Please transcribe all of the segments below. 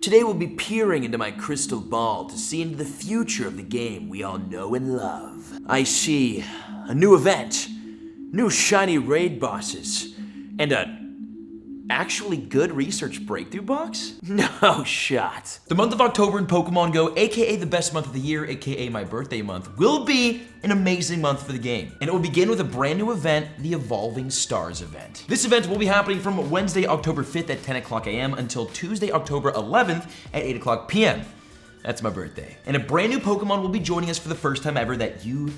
Today we'll be peering into my crystal ball to see into the future of the game we all know and love. I see a new event, new shiny raid bosses, and a actually good research breakthrough box? No shot. The month of October in Pokemon GO, aka the best month of the year, aka my birthday month, will be an amazing month for the game. And it will begin with a brand new event, the Evolving Stars event. This event will be happening from Wednesday, October 5th at 10 o'clock a.m. until Tuesday, October 11th at 8 o'clock p.m. That's my birthday. And a brand new Pokemon will be joining us for the first time ever that you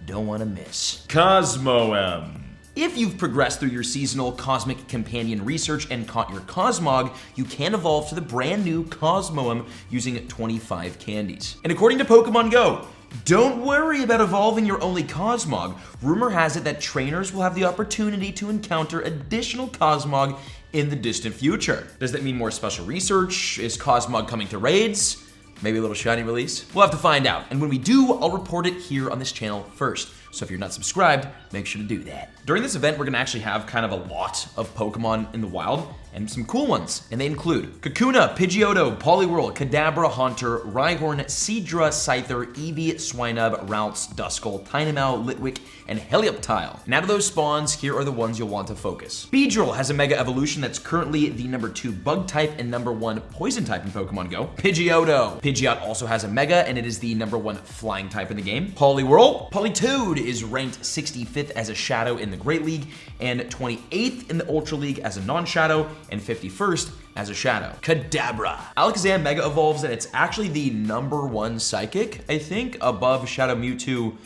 don't want to miss. Cosmoem. If you've progressed through your seasonal Cosmic Companion research and caught your Cosmog, you can evolve to the brand new Cosmoem using 25 candies. And according to Pokemon GO, don't worry about evolving your only Cosmog. Rumor has it that trainers will have the opportunity to encounter additional Cosmog in the distant future. Does that mean more special research? Is Cosmog coming to raids? Maybe a little shiny release? We'll have to find out. And when we do, I'll report it here on this channel first. So if you're not subscribed, make sure to do that. During this event, we're gonna actually have kind of a lot of Pokemon in the wild and some cool ones. And they include Kakuna, Pidgeotto, Poliwhirl, Kadabra, Haunter, Rhyhorn, Seadra, Scyther, Eevee, Swinub, Ralts, Duskull, Tynamo, Litwick, and Helioptile. And out of those spawns, here are the ones you'll want to focus. Beedrill has a Mega Evolution that's currently the number 2 Bug type and number 1 Poison type in Pokemon GO. Pidgeotto. Pidgeot also has a Mega and it is the number 1 Flying type in the game. Poliwhirl. Politoed is ranked 65th as a Shadow in the Great League and 28th in the Ultra League as a non-Shadow and 51st as a Shadow. Kadabra. Alakazam Mega evolves and it's actually the number 1 Psychic, I think, above Shadow Mewtwo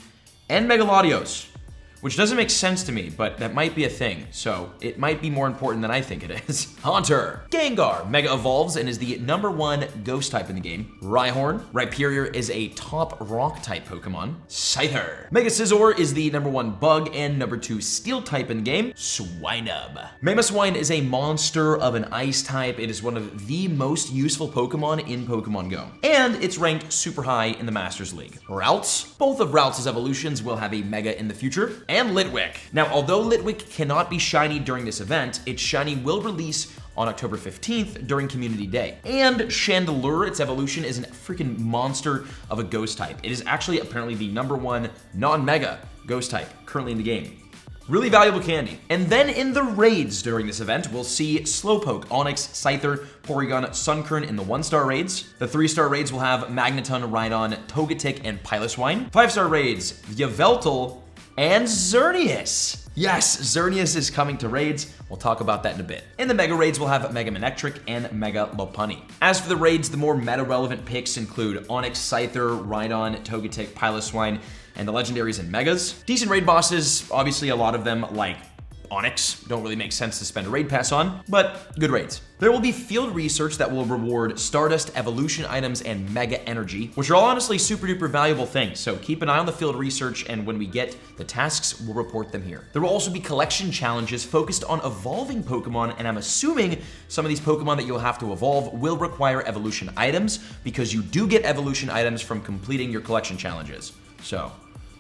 and Megalodios, which doesn't make sense to me, but that might be a thing, so it might be more important than I think it is. Haunter. Gengar Mega evolves and is the number 1 Ghost type in the game. Rhyhorn. Rhyperior is a top Rock type Pokemon. Scyther. Mega Scizor is the number 1 Bug and number 2 Steel type in the game. Swinub. Mamoswine is a monster of an Ice type. It is one of the most useful Pokemon in Pokemon GO. And it's ranked super high in the Masters League. Ralts. Both of Ralts' evolutions will have a Mega in the future. And Litwick. Now, although Litwick cannot be shiny during this event, its shiny will release on October 15th during Community Day. And Chandelure, its evolution, is a freaking monster of a Ghost type. It is actually apparently the number 1 non-Mega Ghost type currently in the game. Really valuable candy. And then in the raids during this event, we'll see Slowpoke, Onix, Scyther, Porygon, Sunkern in the 1-star raids. The 3-star raids will have Magneton, Rhydon, Togetic, and Piloswine. 5-star raids, Yveltal, and Xerneas. Yes, Xerneas is coming to raids. We'll talk about that in a bit. In the Mega raids, we'll have Mega Manectric and Mega Lopunny. As for the raids, the more meta-relevant picks include Onix, Scyther, Rhydon, Togetic, Piloswine, and the legendaries and Megas. Decent raid bosses, obviously a lot of them, like Onix, don't really make sense to spend a raid pass on, but good raids. There will be field research that will reward Stardust, Evolution items, and Mega Energy, which are all honestly super duper valuable things, so keep an eye on the field research, and when we get the tasks, we'll report them here. There will also be collection challenges focused on evolving Pokemon, and I'm assuming some of these Pokemon that you'll have to evolve will require evolution items, because you do get evolution items from completing your collection challenges. So,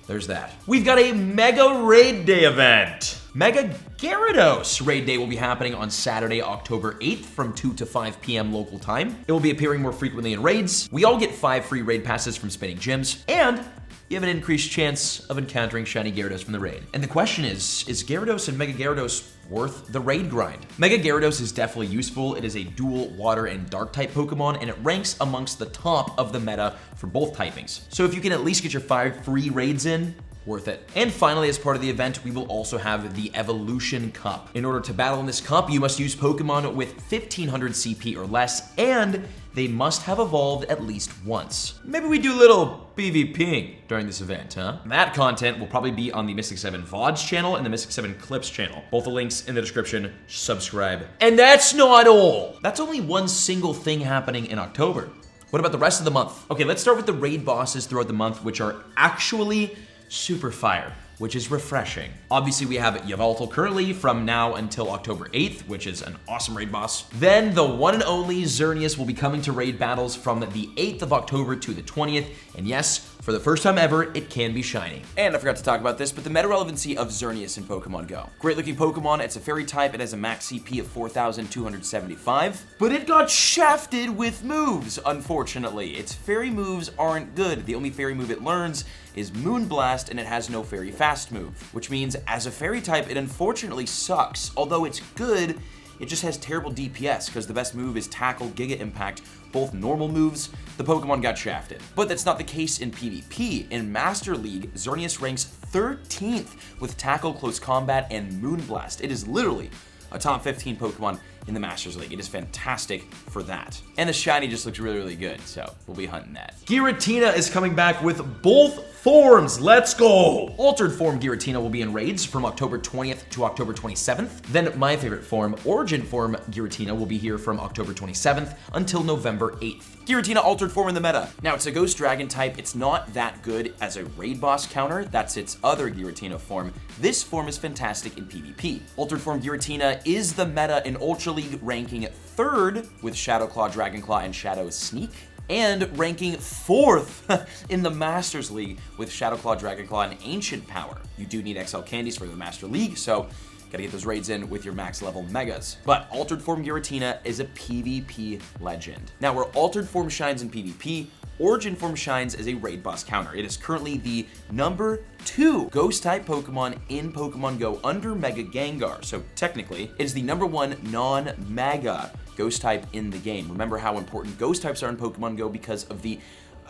there's that. We've got a Mega Raid Day event. Mega Gyarados Raid Day will be happening on Saturday, October 8th from 2 to 5 p.m. local time. It will be appearing more frequently in raids. We all get 5 free raid passes from spinning gyms, and you have an increased chance of encountering shiny Gyarados from the raid. And the question is Gyarados and Mega Gyarados worth the raid grind? Mega Gyarados is definitely useful. It is a dual water and dark type Pokemon, and it ranks amongst the top of the meta for both typings. So if you can at least get your 5 free raids in, worth it. And finally, as part of the event, we will also have the Evolution Cup. In order to battle in this cup, you must use Pokemon with 1500 CP or less, and they must have evolved at least once. Maybe we do a little PvPing during this event, huh? That content will probably be on the Mystic 7 VODs channel and the Mystic 7 Clips channel. Both the links in the description. Subscribe. And that's not all. That's only one single thing happening in October. What about the rest of the month? Okay, let's start with the raid bosses throughout the month, which are actually super fire. which is refreshing. Obviously, we have Yveltal currently from now until October 8th, which is an awesome raid boss. Then the one and only Xerneas will be coming to raid battles from the 8th of October to the 20th, and yes, for the first time ever, it can be shiny. And I forgot to talk about this, but the meta relevancy of Xerneas in Pokemon Go. Great looking Pokemon, it's a fairy type, it has a max CP of 4,275, but it got shafted with moves, unfortunately. Its fairy moves aren't good. The only fairy move it learns is Moonblast, and it has no fairy fast move, which means as a fairy type, it unfortunately sucks. Although it's good, it just has terrible DPS because the best move is Tackle, Giga Impact, both normal moves. The Pokemon got shafted. But that's not the case in PvP. In Master League, Xerneas ranks 13th with Tackle, Close Combat, and Moonblast. It is literally a top 15 Pokemon in the Masters League. It is fantastic for that. And the shiny just looks really, really good, so we'll be hunting that. Giratina is coming back with both forms. Let's go! Altered form Giratina will be in raids from October 20th to October 27th. Then my favorite form, Origin form Giratina, will be here from October 27th until November 8th. Giratina altered form in the meta. Now, it's a Ghost Dragon type. It's not that good as a raid boss counter. That's its other Giratina form. This form is fantastic in PvP. Altered form Giratina is the meta in Ultra League, ranking 3rd with Shadow Claw, Dragon Claw, and Shadow Sneak, and ranking 4th in the Masters League with Shadow Claw, Dragon Claw, and Ancient Power. You do need XL candies for the Master League, so gotta get those raids in with your max level megas. But Altered Form Giratina is a PvP legend. Now, where Altered Form shines in PvP, Origin Form shines as a raid boss counter. It is currently the number 2 Ghost-type Pokemon in Pokemon Go under Mega Gengar. So technically, it is the number 1 non-Mega Ghost type in the game. Remember how important Ghost types are in Pokemon Go because of the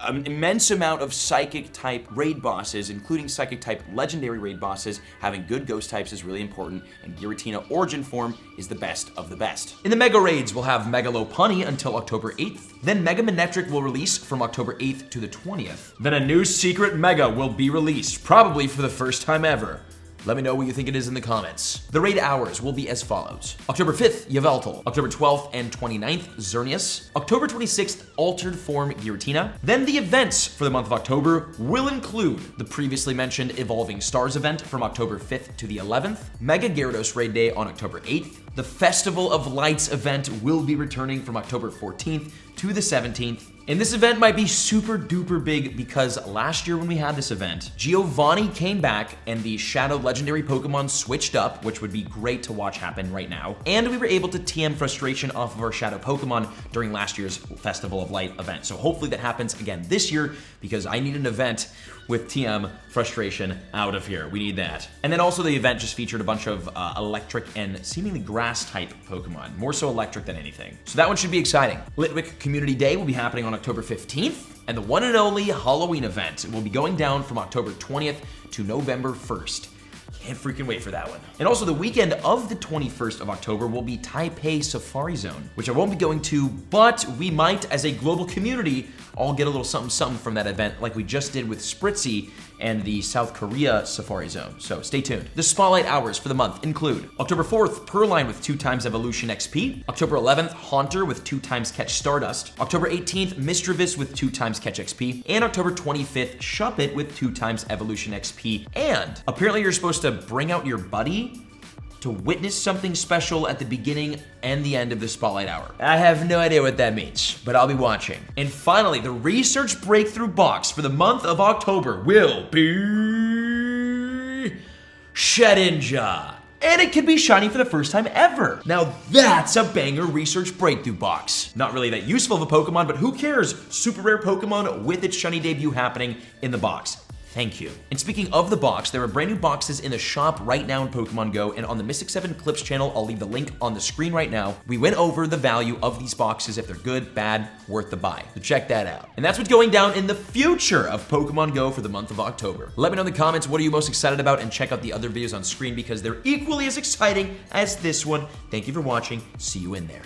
immense amount of Psychic type raid bosses, including Psychic type legendary raid bosses. Having good Ghost types is really important, and Giratina Origin Form is the best of the best. In the Mega Raids, we'll have Mega Lopunny until October 8th. Then Mega Manectric will release from October 8th to the 20th. Then a new Secret Mega will be released, probably for the first time ever. Let me know what you think it is in the comments. The raid hours will be as follows. October 5th, Yveltal. October 12th and 29th, Xerneas. October 26th, Altered Form Giratina. Then the events for the month of October will include the previously mentioned Evolving Stars event from October 5th to the 11th, Mega Gyarados Raid Day on October 8th. The Festival of Lights event will be returning from October 14th to the 17th. And this event might be super duper big because last year when we had this event, Giovanni came back and the Shadow Legendary Pokemon switched up, which would be great to watch happen right now. And we were able to TM Frustration off of our Shadow Pokemon during last year's Festival of Light event. So hopefully that happens again this year because I need an event with TM Frustration out of here. We need that. And then also the event just featured a bunch of electric and seemingly grass type Pokemon, more so electric than anything. So that one should be exciting. Litwick Community Day will be happening on October 15th, and the one and only Halloween event will be going down from October 20th to November 1st. Can't freaking wait for that one. And also the weekend of the 21st of October will be Taipei Safari Zone, which I won't be going to, but we might, as a global community, all get a little something from that event like we just did with Spritzy and the South Korea Safari Zone. So stay tuned. The spotlight hours for the month include October 4th, Purrline with 2x Evolution XP. October 11th, Haunter with 2x Catch Stardust. October 18th, Mischievous with 2x Catch XP. And October 25th, Shuppet with 2x Evolution XP. And apparently you're supposed to bring out your buddy to witness something special at the beginning and the end of the Spotlight Hour. I have no idea what that means, but I'll be watching. And finally, the Research Breakthrough box for the month of October will be Shedinja. And it could be shiny for the first time ever. Now that's a banger Research Breakthrough box. Not really that useful of a Pokemon, but who cares? Super rare Pokemon with its shiny debut happening in the box. Thank you. And speaking of the box, there are brand new boxes in the shop right now in Pokemon Go, and on the Mystic 7 Clips channel, I'll leave the link on the screen right now. We went over the value of these boxes, if they're good, bad, worth the buy. So check that out. And that's what's going down in the future of Pokemon Go for the month of October. Let me know in the comments what are you most excited about, and check out the other videos on screen because they're equally as exciting as this one. Thank you for watching. See you in there.